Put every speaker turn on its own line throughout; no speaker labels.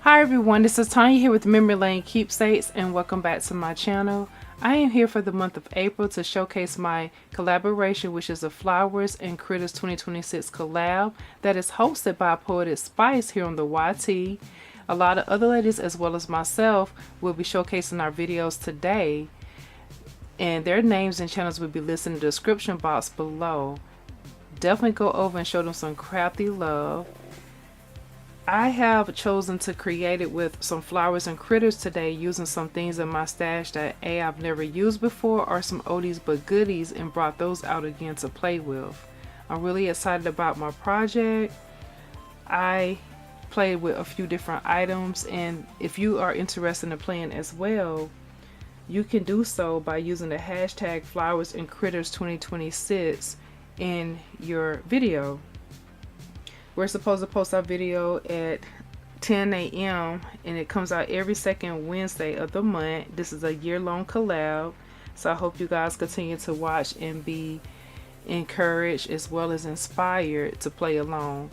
Hi everyone, this is Tanya here with Memory Lane Keepsakes and welcome back to my channel. I am here for the month of April to showcase my collaboration, which is a Flowers and Critters 2026 collab that is hosted by Poetspice here on the YT. A lot of other ladies as well as myself will be showcasing our videos today, and their names and channels will be listed in the description box below. Definitely go over and show them some crafty love. I have chosen to create it with some flowers and critters today, using some things in my stash that I've never used before, or some oldies but goodies, and brought those out again to play with. I'm really excited about my project. I played with a few different items, and if you are interested in playing as well, you can do so by using the hashtag Flowers and Critters 2026 in your video. We're supposed to post our video at 10 a.m. and it comes out every second Wednesday of the month. This is a year-long collab, so I hope you guys continue to watch and be encouraged as well as inspired to play along.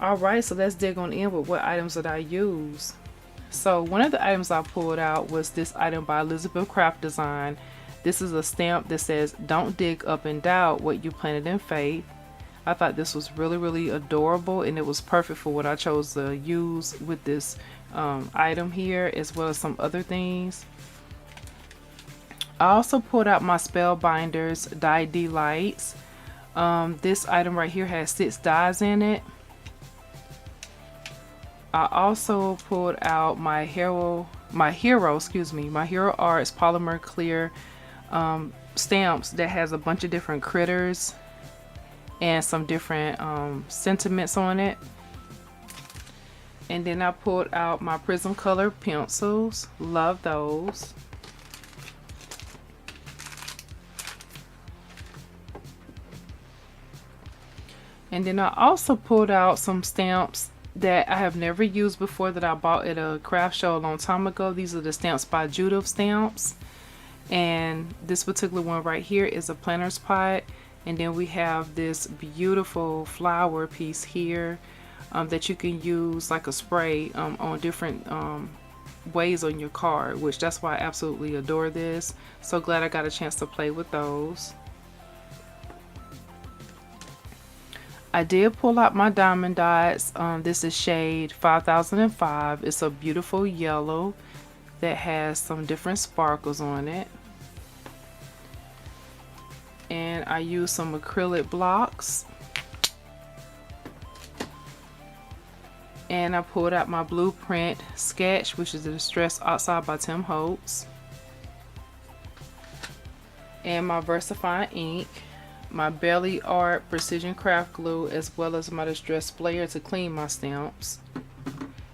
Alright, so let's dig on in with what items that I use. So one of the items I pulled out was this item by Elizabeth Craft Design. This is a stamp that says, "Don't dig up and doubt what you planted in faith." I thought this was really adorable, and it was perfect for what I chose to use with this item here, as well as some other things. I also pulled out my Spellbinders Die Delights. This item right here has 6 dies in it. I also pulled out my Hero Arts Polymer Clear stamps that has a bunch of different critters and some different sentiments on it. And then I pulled out my Prismacolor pencils. Love those. And then I also pulled out some stamps that I have never used before that I bought at a craft show a long time ago. These are the Stamps by Judith stamps. And this particular one right here is a planter's pot. And then we have this beautiful flower piece here that you can use like a spray on different ways on your card, which that's why I absolutely adore this. So glad I got a chance to play with those. I did pull out my diamond dots. This is shade 5005. It's a beautiful yellow that has some different sparkles on it. And I used some acrylic blocks, and I pulled out my blueprint sketch, which is the Distress Oxide by Tim Holtz, and my VersaFine ink, my Belly Art Precision Craft glue, as well as my Distress Sprayer to clean my stamps.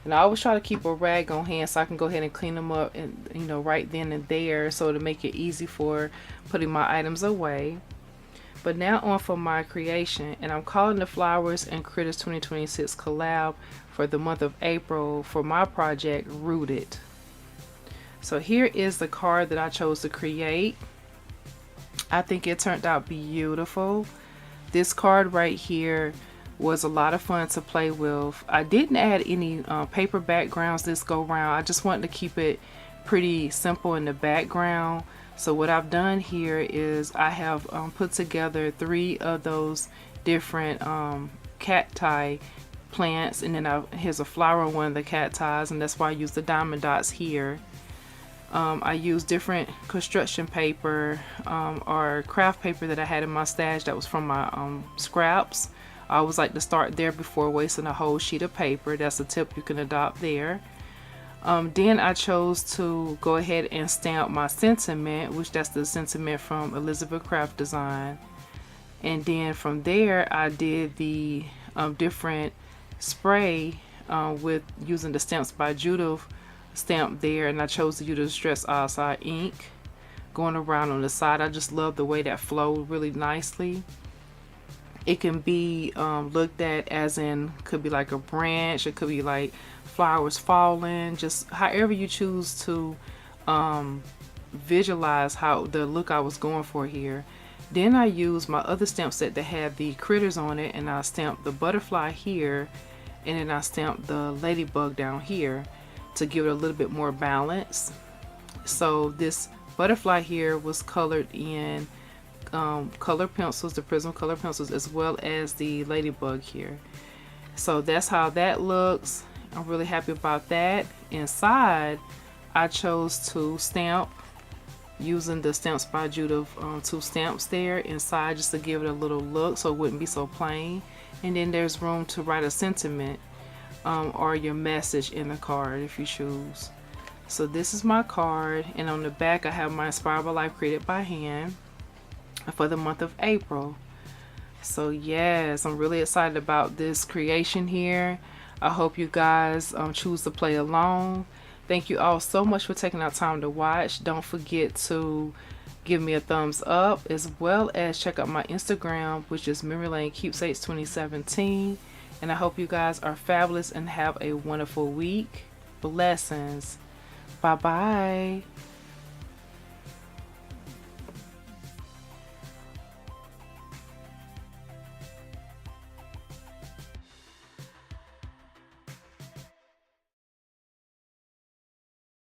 And I always try to keep a rag on hand so I can go ahead and clean them up, and right then and there, so to make it easy for putting my items away. But now on for my creation, and I'm calling the Flowers and Critters 2026 collab for the month of April for my project Rooted. So here is the card that I chose to create. I think it turned out beautiful. This card right here was a lot of fun to play with. I didn't add any paper backgrounds this go round. I just wanted to keep it pretty simple in the background. So what I've done here is I have put together 3 of those different cacti plants, and then here's a flower on one of the cacti, and that's why I use the diamond dots here. I used different construction paper or craft paper that I had in my stash that was from my scraps. I always like to start there before wasting a whole sheet of paper. That's a tip you can adopt there. Then I chose to go ahead and stamp my sentiment, which that's the sentiment from Elizabeth Craft Design. And then from there I did the different spray with using the Stamps by Judith stamp there, and I chose to use the Distress Oxide ink going around on the side. I just love the way that flowed really nicely. It can be looked at as in, could be like a branch, it could be like flowers falling, just however you choose to visualize how the look I was going for here. Then I used my other stamp set that had the critters on it, and I stamped the butterfly here and then I stamped the ladybug down here to give it a little bit more balance. So this butterfly here was colored in color pencils, the Prism color pencils, as well as the ladybug here. So that's how that looks. I'm really happy about that. Inside, I chose to stamp using the Stamps by Judith 2 stamps there inside, just to give it a little look so it wouldn't be so plain. And then there's room to write a sentiment or your message in the card if you choose. So this is my card, and on the back I have my Inspired by Life created by hand for the month of April. So yes, I'm really excited about this creation here. I hope you guys choose to play along. Thank you all so much for taking out time to watch. Don't forget to give me a thumbs up, as well as check out my Instagram, which is Memory Lane Keepsakes 2017. And I hope you guys are fabulous and have a wonderful week. Blessings. Bye bye.